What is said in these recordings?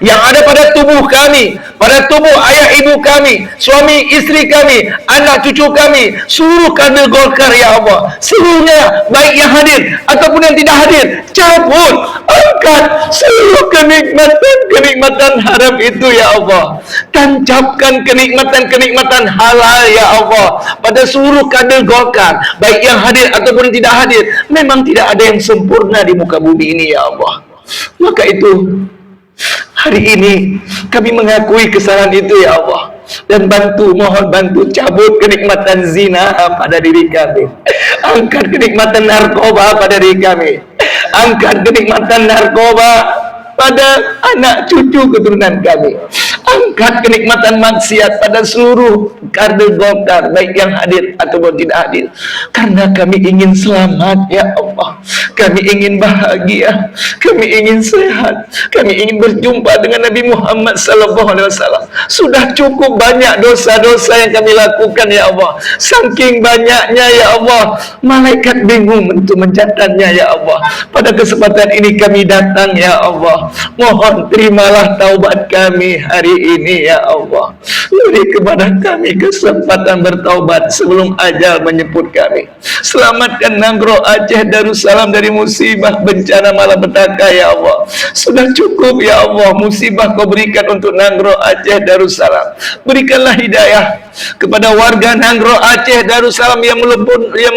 yang ada pada tubuh kami, pada tubuh ayah ibu kami, suami isteri kami, anak cucu kami, seluruh kader Golkar ya Allah, seluruhnya baik yang hadir ataupun yang tidak hadir, cabut, angkat seluruh kenikmatan haram itu ya Allah, tancapkan kenikmatan halal ya Allah pada seluruh kader Golkar, baik yang hadir ataupun tidak hadir. Memang tidak ada yang sempurna di muka bumi ini ya Allah. Maka itu hari ini kami mengakui kesalahan itu ya Allah, dan mohon bantu cabut kenikmatan zina pada diri kami, angkat kenikmatan narkoba pada diri kami, angkat kenikmatan narkoba pada anak cucu keturunan kami, angkat kenikmatan maksiat pada seluruh kader Golkar, baik yang hadir ataupun tidak hadir, karena kami ingin selamat ya Allah, kami ingin bahagia, kami ingin sehat, kami ingin berjumpa dengan Nabi Muhammad SAW. Sudah cukup banyak dosa-dosa yang kami lakukan ya Allah, saking banyaknya ya Allah, malaikat bingung untuk mencatatnya ya Allah. Pada kesempatan ini kami datang ya Allah, mohon terimalah taubat kami hari ini ya Allah. Beri kepada kami kesempatan bertaubat sebelum ajal menjemput kami. Selamatkan Nagro Aceh Darussalam dari musibah bencana malapetaka ya Allah. Sudah cukup ya Allah musibah kau berikan untuk Nagro Aceh Darussalam. Berikanlah hidayah kepada warga Nagro Aceh Darussalam yang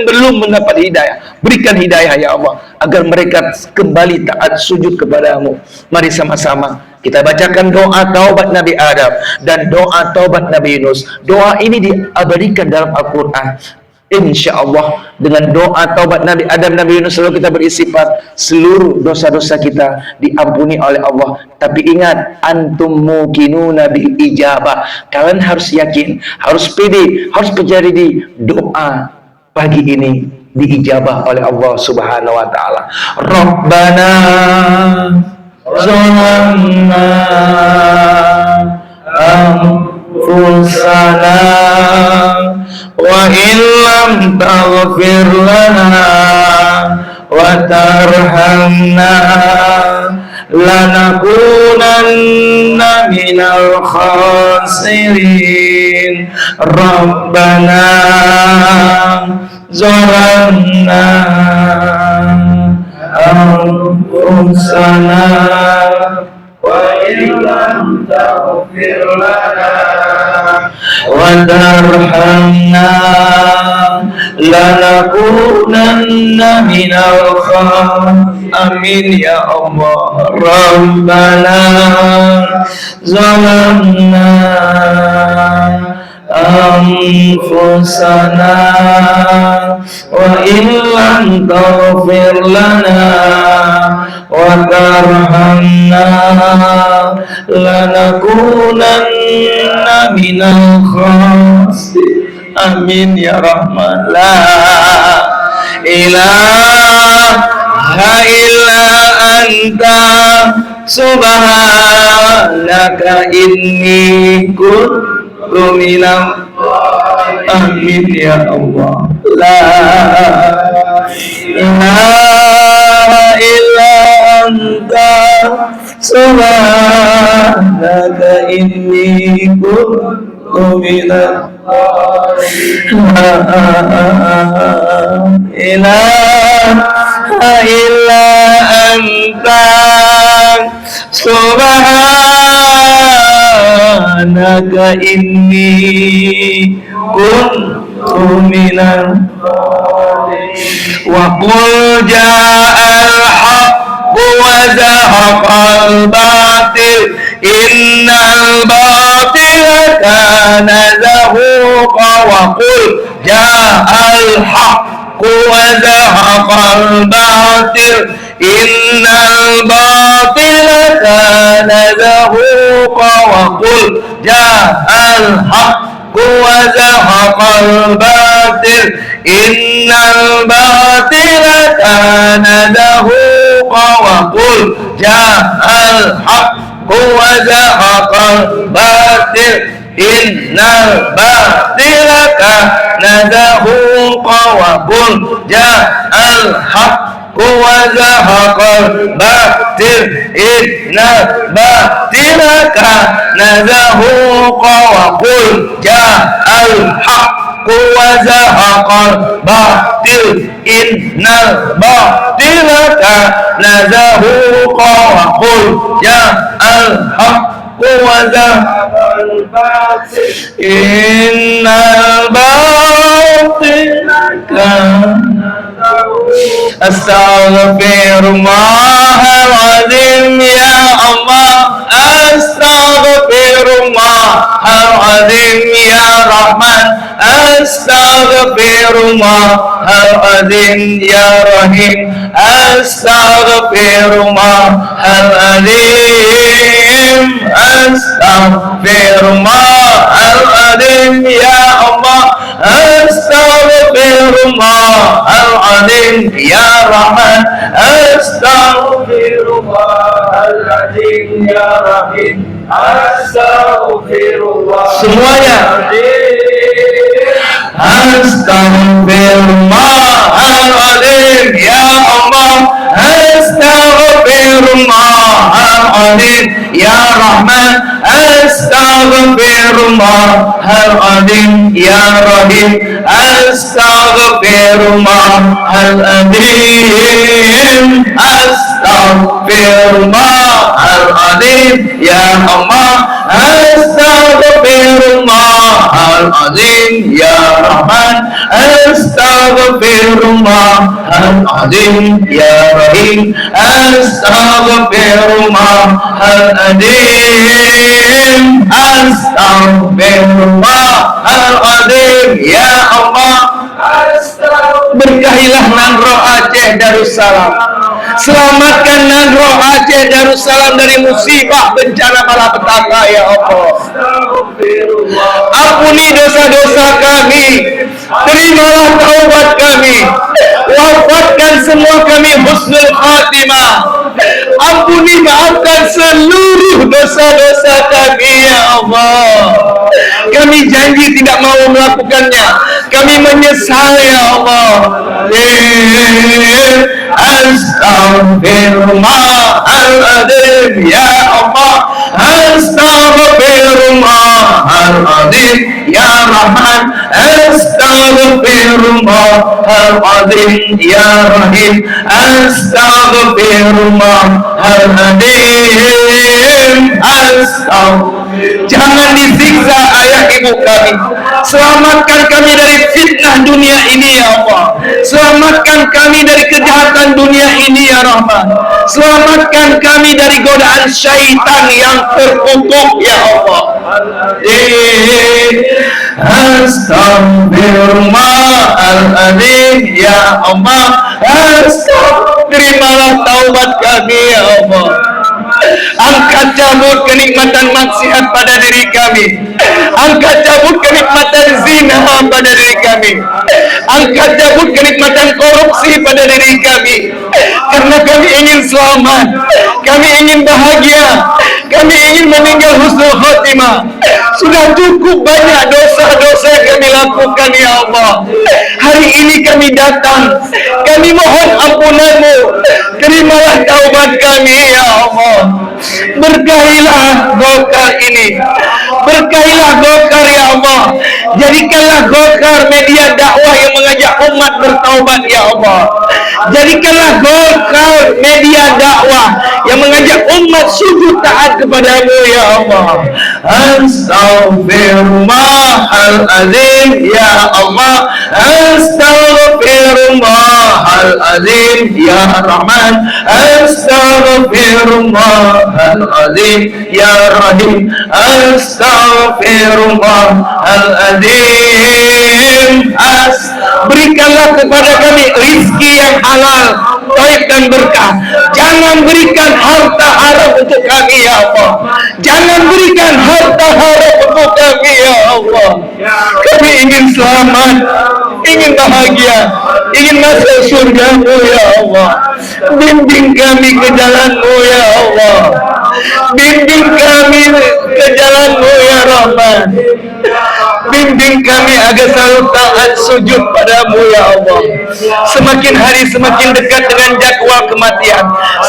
belum mendapat hidayah. Berikan hidayah ya Allah, agar mereka kembali taat sujud kepadamu. Mari sama-sama kita bacakan doa taubat Nabi Adam dan doa taubat Nabi Yunus. Doa ini diabadikan dalam Al-Quran. Insya Allah dengan doa taubat Nabi Adam, Nabi Yunus selalu kita beristighfar, seluruh dosa-dosa kita diampuni oleh Allah. Tapi ingat, antum muqinuna bil ijabah. Kalian harus yakin, harus pede, harus percaya diri, doa pagi ini diijabah oleh Allah Subhanahu wa taala. Rabbana zalamna anfusana wa illam taghfir lana wa tarhamna lanakunanna minal khasirin. Rabbana zalamna anfusana wa illam taghfir lana wa tarhamna lanakunanna minal khasirin. Amin ya Allah. Rabbana zalamna anfusana wa illam taghfir lana wa tarhamna lanakunanna minal khasirin. Amin ya Rahman. La ilaha illa anta subhanaka inni kuntu minal. Amin ya Allah. La ilaha illa anta subhanaka inni kuntu minal. La ilaha illa anta subhanaka inni kuntu minal. Wa qul ja'al haqqu wa zahaqal batil innal batila kana zahuqa. Wa qul ja'al haqqu wa zahaqal batil innal batila kana zahuqa. Wa qul ja'al haqqu wa zahaqal batil innal batila kana zahuqa. Wa qul ja'al haqqu wa zahaqal batil innal batila kana zahuqa. Wa qul ja'al haqqu wa zahaqal batil innal batila kana zahuqa wa qul ja'al haqqu wa zahaqal batil innal batila kana zahuqa wa qul ja'al haqqu wa zahaqal batil innal batila kana Astaghfirullahaladzim ya Allah, Astaghfirullahaladzim ya Rahman, Astaghfirullahaladzim ya Rahim, Astaghfirullahaladzim, Astaghfirullahaladzim ya Allah, Astaghfirullahaladzim ya Rahman, Astaghfirullahaladzim ya Rahim, Astaghfirullah. Semuanya. Astaghfirullahaladzim ya Allah, Astaghfirullahaladzim ya Rahman, Astaghfirullahaladzim ya Rahim, Astaghfirullahaladzim, Astaghfirullahaladzim ya Allah, Astaghfirullahaladzim ya Rahman, Astaghfirullahaladzim ya Rahim, Astaghfirullahaladzim, Astaghfirullahaladzim ya Allah. Berkahilah Nagro Aceh Darussalam, selamatkan Nagro Aceh Darussalam dari musibah bencana malapetaka ya Allah. Ampuni dosa-dosa kami, terimalah taubat kami, wafatkan semua kami husnul khatimah. Ampuni, maafkan seluruh dosa-dosa kami ya Allah. Kami janji tidak mau melakukannya, kami menyesal ya Allah. Astaghfirullahaladzim ya Allah, Astaghfirullahaladzim ya Rahman, Astaghfirullahaladzim ya Rahim, Astaghfirullahaladzim, Jangan disiksa ayah ibu kami. Selamatkan kami dari fitnah dunia ini ya Allah. Selamatkan kami dari kejahatan dunia ini ya Rahman. Selamatkan kami dari godaan syaitan yang terkutuk ya Allah. Astagfirullahaladzim ya Allah. Terimalah taubat kami ya Allah. Angkat cabut kenikmatan maksiat pada diri kami. Angkat cabut kenikmatan zina pada diri kami. Angkat cabut kenikmatan korupsi pada diri kami. Karena kami ingin selamat, kami ingin bahagia, kami ingin meninggal husnul khotimah. Sudah cukup banyak dosa-dosa yang kami lakukan ya Allah. Hari ini kami datang, kami mohon ampunan-Mu. Terimalah taubat kami ya Allah. Berkahilah Golkar ini, berkahilah Golkar ya Allah. Jadikanlah Golkar media dakwah yang mengajak umat bertaubat ya Allah. Jadikanlah Golkar media dakwah yang mengajak umat sujud taat kepadamu ya Allah. Astaghfirullahaladzim ya Allah. Astaghfirullahaladzim ya Rahman. Astaghfirullahaladzim ya Rahim. Astaghfirullahaladzim. Berikanlah kepada kami rizki yang halal, baik dan berkah. Jangan berikan harta haram untuk kami ya Allah. Jangan berikan harta haram untuk kami ya Allah. Kami ingin selamat, ingin bahagia, ingin masuk surga-Mu ya Allah. Bimbing kami ke jalan-Mu ya Allah. Bimbing kami ke jalan-Mu ya Rahman. Bimbing kami agar selalu taat sujud padamu ya Allah. Semakin hari semakin dekat dengan jadwal kematian.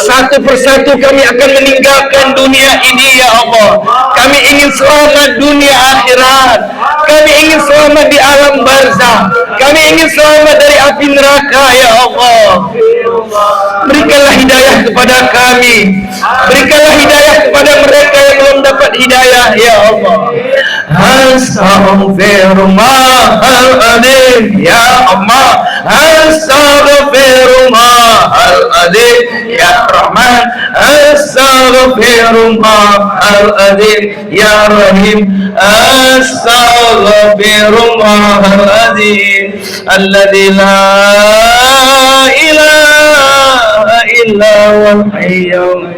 Satu persatu kami akan meninggalkan dunia ini ya Allah. Kami ingin selamat dunia akhirat. Kami ingin selamat di alam barzakh. Kami ingin selamat dari api neraka ya Allah. Berikanlah hidayah kepada kami. Berikanlah hidayah kepada mereka yang belum dapat hidayah ya Allah. Astaghfirullahaladzim ya Allah. Astaghfirullahaladzim ya Rahman. Astaghfirullahaladzim ya Rahim. Astaghfirullahaladzim alladzi la ilaha illa huwal hayyul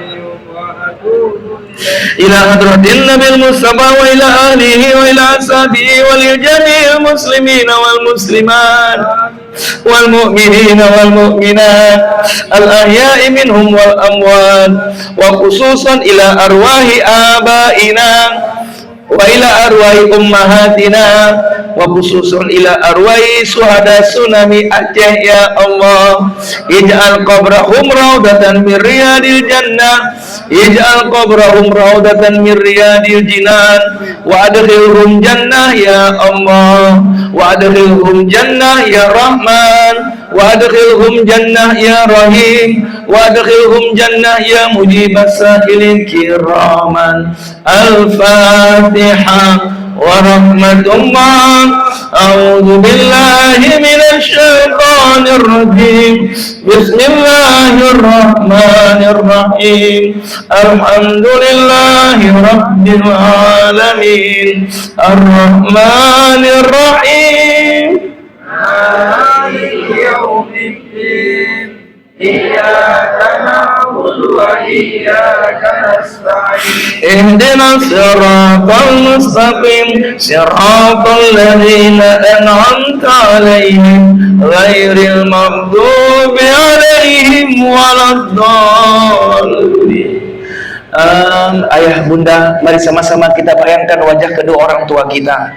ila hadratin nabil mustafa wa ila alihi wa ila ashabihi wa li jami'il muslimina wal muslimat wal mu'minina wal mu'minat al ahya'i minhum wal amwat wa khususan ila arwahi abaina wa ila arwahi ummahatina wa khususun ila arwahi suhada tsunami Aceh ya Allah. Ij'al qabrahum raudatan min riyadil jannah, ij'al qabrahum raudatan min riyadil jinan, wa adkhilhum jannah ya Allah, wa adkhilhum jannah ya Rahman, wa adkhilhum jannah ya Rahim, wa adkhilhum jannah ya mujibas sa'ilin kiraman. Al-Fatihah. ورحمة الله. أعوذ بالله من الشيطان الرجيم. بسم الله الرحمن الرحيم. الحمد لله رب العالمين الرحمن الرحيم مالك يوم الدين. إياك نعبد وإياك نستعين. اهدنا الصراط المستقيم صراط الذين أنعمت عليهم غير المغضوب عليهم ولا الضالين. Ayah bunda, mari sama-sama kita bayangkan wajah kedua orang tua kita.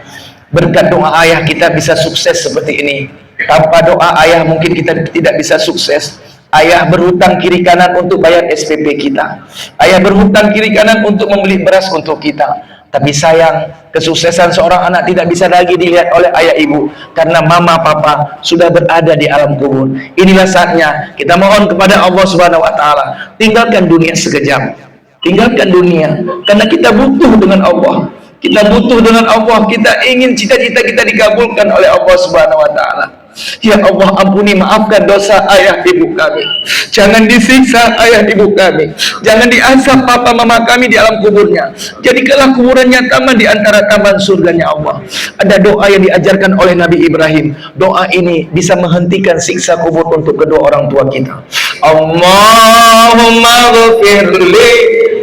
Berkat doa ayah kita bisa sukses seperti ini. Tanpa doa ayah mungkin kita tidak bisa sukses. Ayah berhutang kiri kanan untuk bayar SPP kita. Ayah berhutang kiri kanan untuk membeli beras untuk kita. Tapi sayang, kesuksesan seorang anak tidak bisa lagi dilihat oleh ayah ibu, karena mama papa sudah berada di alam kubur. Inilah saatnya kita mohon kepada Allah Subhanahu wa taala, tinggalkan dunia sekejap. Tinggalkan dunia, karena kita butuh dengan Allah. Kita butuh dengan Allah. Kita ingin cita-cita kita dikabulkan oleh Allah Subhanahu wa taala. Ya Allah, ampuni, maafkan dosa ayah ibu kami. Jangan disiksa ayah ibu kami. Jangan diazab papa mama kami di alam kuburnya. Jadikanlah kuburannya taman di antara taman surganya Allah. Ada doa yang diajarkan oleh Nabi Ibrahim. Doa ini bisa menghentikan siksa kubur untuk kedua orang tua kita. Allahumma ghfirli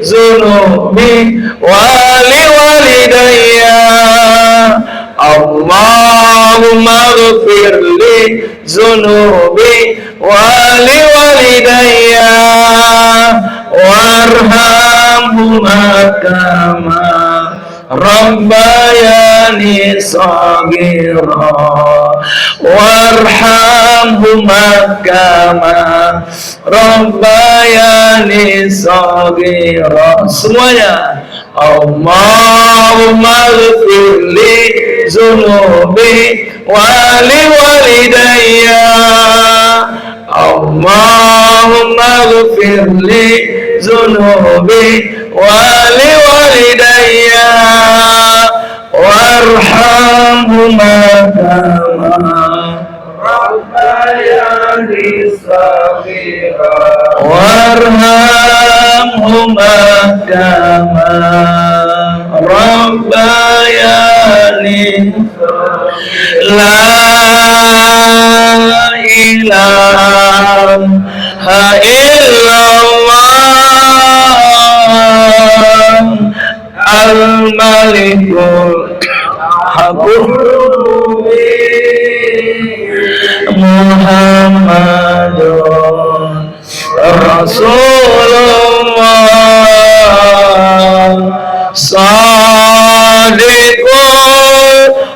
zunubi wali walidayya. Allahumma ghfirli zunubi wali walidayya warhamhuma kama rabbayani saghira warhamhuma kama rabbayani saghira. Semuanya. Allahumma ghfirli zunubi wali walidayya. Allahumma ghfirli zunubi wali walidayya warhamhuma kama rabbayani saghira warhamhuma kama rabbayani la ilaha illallah al-malikul haqqul Muhammadun Rasulullah Sadiqul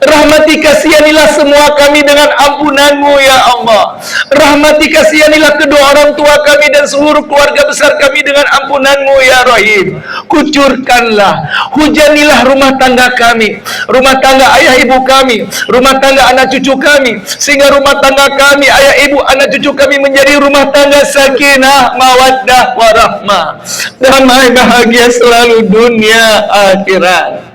Rahmati kasihanilah semua kami dengan ampunan-Mu ya Allah. Rahmati kasihanilah kedua orang tua kami dan seluruh keluarga besar kami dengan ampunan-Mu ya Rahim. Kucurkanlah, hujanilah rumah tangga kami, rumah tangga ayah ibu kami, rumah tangga anak cucu kami, sehingga rumah tangga kami, ayah ibu, anak cucu kami menjadi rumah tangga sakinah, mawaddah, warahmah, damai bahagia selalu dunia akhirat.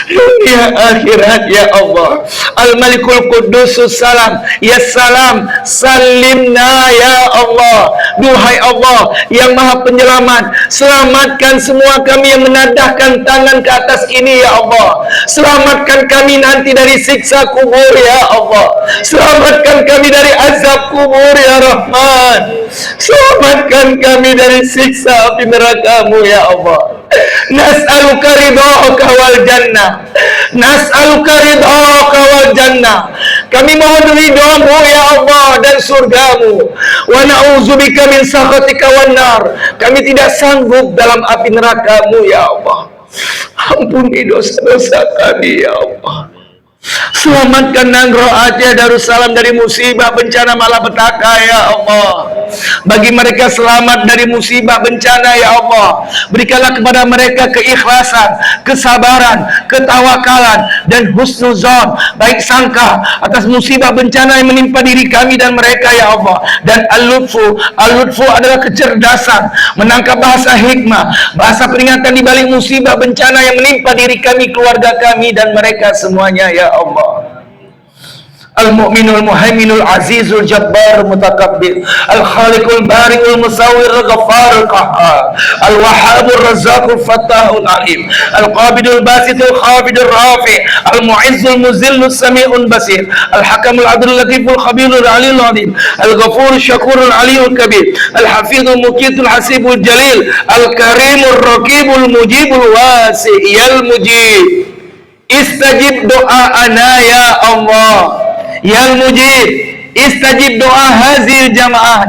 Dunia akhirat ya Allah. Al-Malikul Qudusus Salam, ya salam, salimna ya Allah. Duhai Allah yang Maha Penyelamat, selamatkan semua kami yang menadahkan tangan ke atas ini ya Allah. Selamatkan kami nanti dari siksa kubur ya Allah. Selamatkan kami dari azab kubur ya Rahman. Selamatkan kami dari siksa api neraka-Mu ya Allah. Nas'aluka ridhaka wal jannah. Nas'aluka ridhaka wal jannah. Kami mohon ridha-Mu ya Allah dan surga-Mu. Wa na'udzubika min sakhatika wan nar. Kami tidak sanggup dalam api neraka-Mu ya Allah. Ampuni dosa-dosa kami ya Allah. Selamatkan Nangro Aceh Darussalam dari musibah bencana malapetaka ya Allah. Bagi mereka selamat dari musibah bencana ya Allah. Berikanlah kepada mereka keikhlasan, kesabaran, ketawakalan, dan husnuzon, baik sangka atas musibah bencana yang menimpa diri kami dan mereka ya Allah. Dan al-lutfu adalah kecerdasan, menangkap bahasa hikmah, bahasa peringatan di balik musibah bencana yang menimpa diri kami, keluarga kami, dan mereka semuanya ya Allah. Al-Mu'minul Muhaiminul Azizul Jabbar Mutakabbir, Al-Khaliqul Bari'ul Musawwirul Ghafarul Qahhar, Al-Wahhabur Razzaqul Fattahul Alim, Al-Qabidul Basitul Khafidul Rafi', Al-Mu'izzul Muzillus Sami'un Basir, Al-Hakamul Adlul Latiful Khabirul Aliyul Azim, Al-Ghafurul Syakurul Aliyul Kabir, Al-Hafizul Muqitul Hasibul Jalil, Al-Karimul Raqibul Mujibul Wasi'il Mujib. Istajib doa ana ya Allah. Ya Mujib, istajib doa hazil jamaah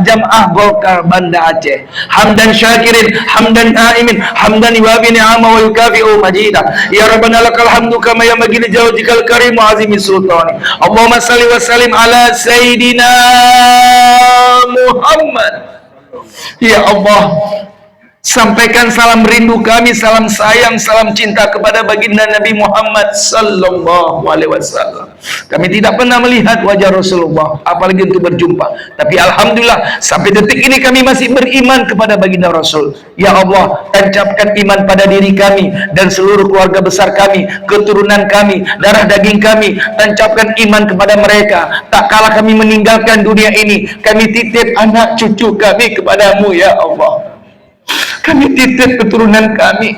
Golkar Banda Aceh. Hamdan syakirin, hamdan aimin, hamdan yuwafi ni'ama wa yukafi'u majida. Ya Rabbana lakal hamdu kama yanbaghi li jawjikal karim wa azimi sultani. Allahumma salli wa sallim ala Sayyidina Muhammad. Ya Allah, sampaikan salam rindu kami, salam sayang, salam cinta kepada baginda Nabi Muhammad sallallahu alaihi wasallam. Kami tidak pernah melihat wajah Rasulullah, apalagi untuk berjumpa. Tapi alhamdulillah sampai detik ini kami masih beriman kepada baginda Rasul. Ya Allah, tancapkan iman pada diri kami dan seluruh keluarga besar kami, keturunan kami, darah daging kami. Tancapkan iman kepada mereka. Tak kala kami meninggalkan dunia ini, kami titip anak cucu kami kepadamu ya Allah. Kami titip keturunan kami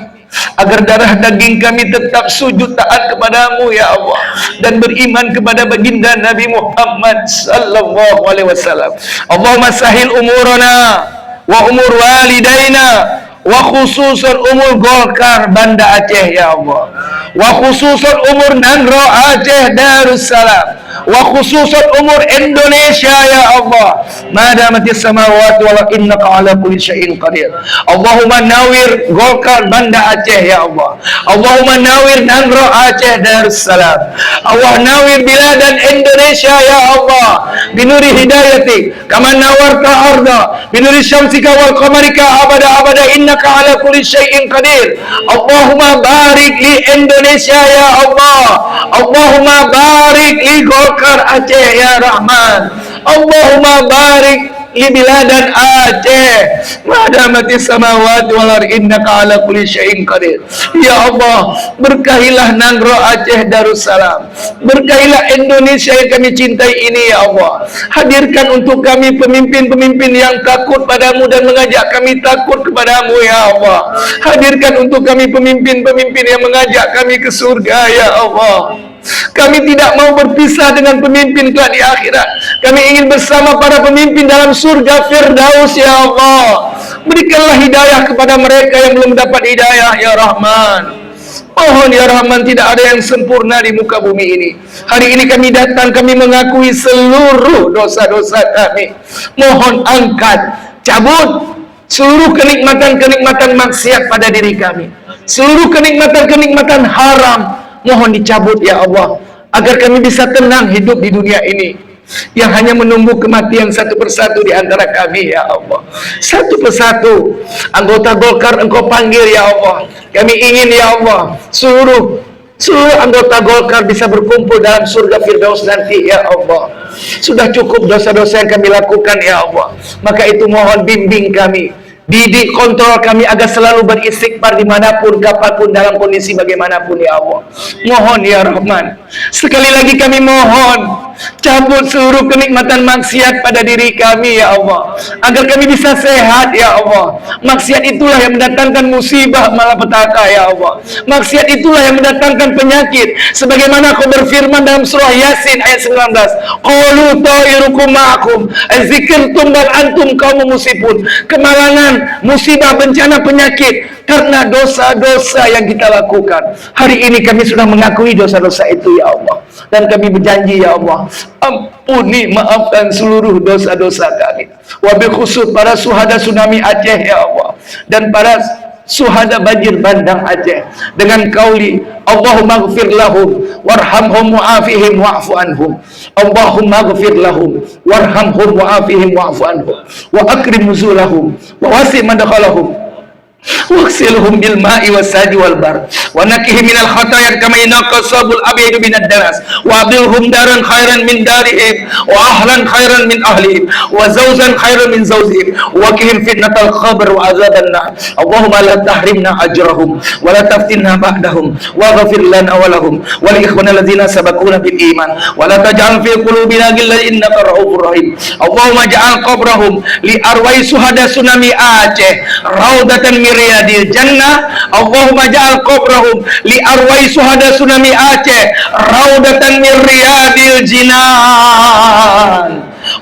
agar darah daging kami tetap sujud taat kepadamu ya Allah dan beriman kepada baginda Nabi Muhammad sallallahu alaihi wasallam. Allahumma sahil umurana wa umur walidaina wa khususan umur Golkar Banda Aceh ya Allah, wa khususan umur Nangro Aceh Darussalam, wa khususan umur Indonesia ya Allah. Madamatis samawati wal innaka ala kulli syai'in qadir. Allahumma nawir Golkar Banda Aceh ya Allah. Allahumma nawir Nangro Aceh Darussalam. Allah nawir biladan Indonesia ya Allah. Binuri hidayati kama nawarta arda binuri syamsika wal qamarika abada abada innaka ala kulli syai'in qadir. Allahumma barik li Indonesia ya Allah. Allahumma barik li Golkar Aceh ya Rahman. Allahumma barik li biladan Aceh. Madamati samawati wal ardi innaka ala kulli syai'in qadir. Ya Allah, berkahilah Nangro Aceh Darussalam. Berkahilah Indonesia yang kami cintai ini ya Allah. Hadirkan untuk kami pemimpin-pemimpin yang takut padamu dan mengajak kami takut kepadamu ya Allah. Hadirkan untuk kami pemimpin-pemimpin yang mengajak kami ke surga ya Allah. Kami tidak mau berpisah dengan pemimpin kelak di akhirat. Kami ingin bersama para pemimpin dalam surga Firdaus ya Allah. Berikanlah hidayah kepada mereka yang belum dapat hidayah ya Rahman. Mohon ya Rahman, tidak ada yang sempurna di muka bumi ini. Hari ini kami datang, kami mengakui seluruh dosa-dosa kami. Mohon angkat, cabut seluruh kenikmatan-kenikmatan maksiat pada diri kami. Seluruh kenikmatan-kenikmatan haram mohon dicabut ya Allah. agar kami bisa tenang hidup di dunia ini yang hanya menunggu kematian satu persatu di antara kami, ya Allah. Satu persatu anggota Golkar Engkau panggil, ya Allah. Kami ingin, ya Allah, seluruh anggota Golkar bisa berkumpul dalam surga Firdaus nanti, ya Allah. Sudah cukup dosa-dosa yang kami lakukan, ya Allah. Maka itu mohon bimbing kami, didik, kontrol kami agar selalu beristighfar dimanapun, kapanpun, dalam kondisi bagaimanapun, ya Allah. Mohon, ya Rahman, sekali lagi kami mohon, cabut seluruh kenikmatan maksiat pada diri kami, ya Allah, agar kami bisa sehat, ya Allah. Maksiat itulah yang mendatangkan musibah malapetaka, ya Allah. Maksiat itulah yang mendatangkan penyakit, sebagaimana Kau berfirman dalam surah Yasin ayat 19, qalu ta'irukum ma'akum azikirtum bal antum qaumun musibun. Kemalangan, musibah, bencana, penyakit karena dosa-dosa yang kita lakukan. Hari ini kami sudah mengakui dosa-dosa itu, ya Allah, dan kami berjanji, ya Allah, ampuni, maafkan seluruh dosa-dosa kami. Wabil khusus para suhada tsunami Aceh, ya Allah, dan para suhada banjir bandang Aceh, dengan kauli Allahumma ghfir lahum warhamhum wa'afihim wa'fu anhum. Allahumma ghfir lahum warhamhum wa'afihim wa'fu anhum wa akrim nuzulahum wa wasi' madkhalahum واغسلهم بالماء والثلج والبرد ونقهم من الخطايا كما ينقى الثوب الابيض من الدنس وابدلهم دارا خيرا من دارهم واهلا خيرا من اهلهم وزوجا خيرا من زوجهم وقهم فتنة القبر وعذاب النار. اللهم لا تحرمنا اجرهم ولا تفتنا بعدهم واغفر لنا ولهم ولاخواننا الذين سبقونا بالايمان ولا تجعل في قلوبنا غلا انك رؤوف رحيم. اللهم اجعل قبرهم لارواح شهداء tsunami Aceh raudatan min riyadil jannah. Allahumma ja'al qabrahum li arwai suhada tsunami Aceh raudatan min riyadil jinan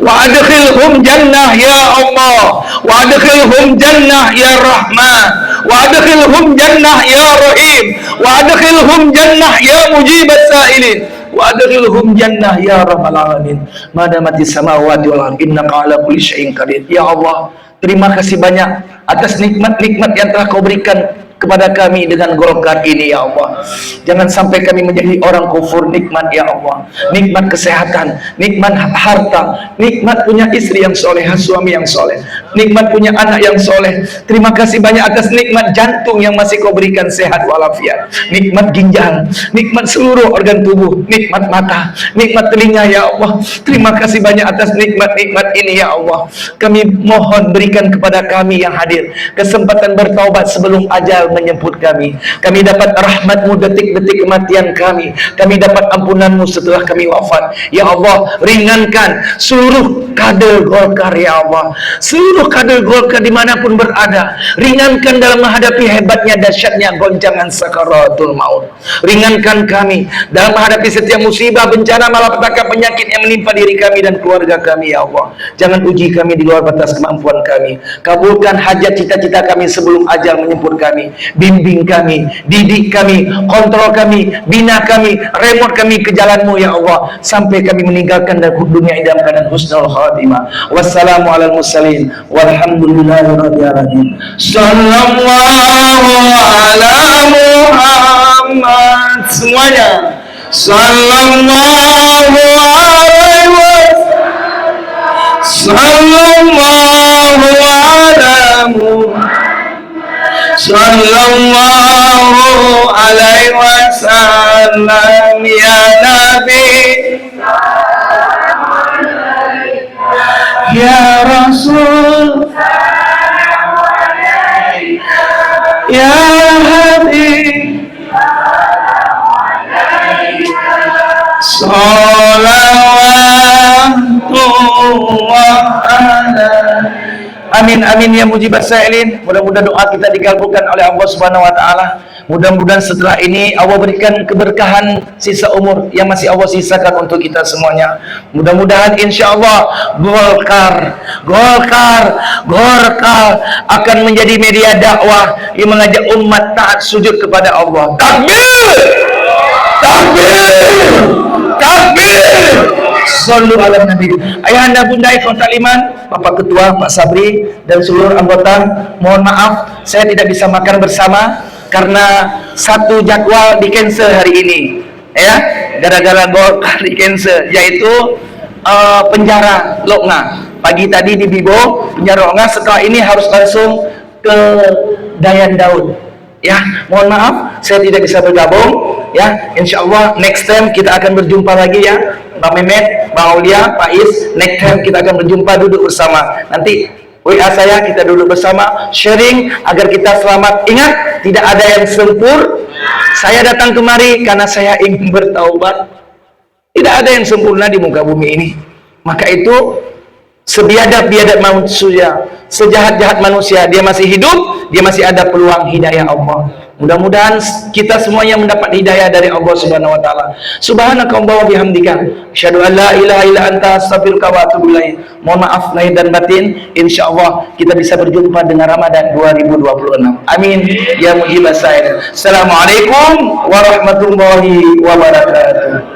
wa adkhilhum jannah ya Allah wa adkhilhum jannah ya Rahman wa adkhilhum jannah ya Rahim wa adkhilhum jannah ya mujibas sa'ilin wa adkhilhum jannah ya rabbal alamin madamatis samawati wal ardi innaka ala kulli syai'in qadir. Ya Allah, terima kasih banyak atas nikmat-nikmat yang telah Kau berikan kepada kami dengan Golkar ini, ya Allah. Jangan sampai kami menjadi orang kufur nikmat, ya Allah. Nikmat kesehatan, nikmat harta, nikmat punya istri yang soleh, suami yang soleh, nikmat punya anak yang soleh. Terima kasih banyak atas nikmat jantung yang masih Kau berikan sehat walafiat, nikmat ginjal, nikmat seluruh organ tubuh, nikmat mata, nikmat telinga, ya Allah. Terima kasih banyak atas nikmat-nikmat ini, ya Allah. Kami mohon berikan kepada kami yang hadir kesempatan bertaubat sebelum ajal menjemput kami. Kami dapat rahmat-Mu detik-detik kematian kami. Kami dapat ampunan-Mu setelah kami wafat. Ya Allah, ringankan seluruh kader Golkar, ya Allah. Seluruh kader Golkar dimanapun berada, ringankan dalam menghadapi hebatnya, dahsyatnya goncangan sakaratul maut. Ringankan kami dalam menghadapi setiap musibah, bencana, malapetaka, penyakit yang menimpa diri kami dan keluarga kami, ya Allah. Jangan uji kami di luar batas kemampuan kami. Kabulkan hajat cita-cita kami sebelum ajal menjemput kami. Bimbing kami, didik kami, kontrol kami, bina kami, remote kami ke jalan-Mu, ya Allah, sampai kami meninggalkan dunia ini dalam keadaan husnul khatimah. Wassalamu ala mursalin walhamdulillahi rabbil alamin. Sallallahu ala Muhammad. Semuanya sallallahu alaihi wasallam. Sallallahu ala Muhammad. Sallallahu alaihi wasallam ya Nabi ya Rasul ya Habib salawatullah alaihi. Amin amin ya mujibas sa'ilin. Mudah-mudahan doa kita dikabulkan oleh Allah Subhanahu wa taala. Mudah-mudahan setelah ini Allah berikan keberkahan sisa umur yang masih Allah sisakan untuk kita semuanya. Mudah-mudahan insyaallah Golkar akan menjadi media dakwah yang mengajak umat taat sujud kepada Allah. Takbir! Takbir! Takbir! Sallu ala Nabi. Ayahanda Bunda ikhwan takliman, Bapak Ketua, Pak Sabri, dan seluruh anggota, mohon maaf saya tidak bisa makan bersama karena satu jadwal di cancel hari ini. ya, gara-gara Golkar di cancel, yaitu penjara Loknga. Pagi tadi di Bibo, penjara Loknga, setelah ini harus langsung ke Dayan Daud. Ya, mohon maaf saya tidak bisa bergabung. Ya, insya Allah next time kita akan berjumpa lagi ya, Bang Mehmet, Bang Aulia, Pak Is. Next time kita akan berjumpa, duduk bersama. Nanti WA saya, kita duduk bersama, sharing agar kita selamat. Ingat, tidak ada yang sempurna. Saya datang kemari karena saya ingin bertaubat. Tidak ada yang sempurna di muka bumi ini. Maka itu, sebiadab-biadab manusia, sejahat-jahat manusia, dia masih hidup, dia masih ada peluang hidayah Allah. Mudah-mudahan kita semuanya mendapat hidayah dari Allah Subhanahu wa taala. Subhanakallahumma wa bihamdika, asyhadu an la ilaha illa anta, astaghfiruka wa atubu ilaik. Mohon maaf lahir dan batin. Insyaallah kita bisa berjumpa dengan Ramadan 2026. Amin ya mujibas sair. Assalamualaikum warahmatullahi wabarakatuh.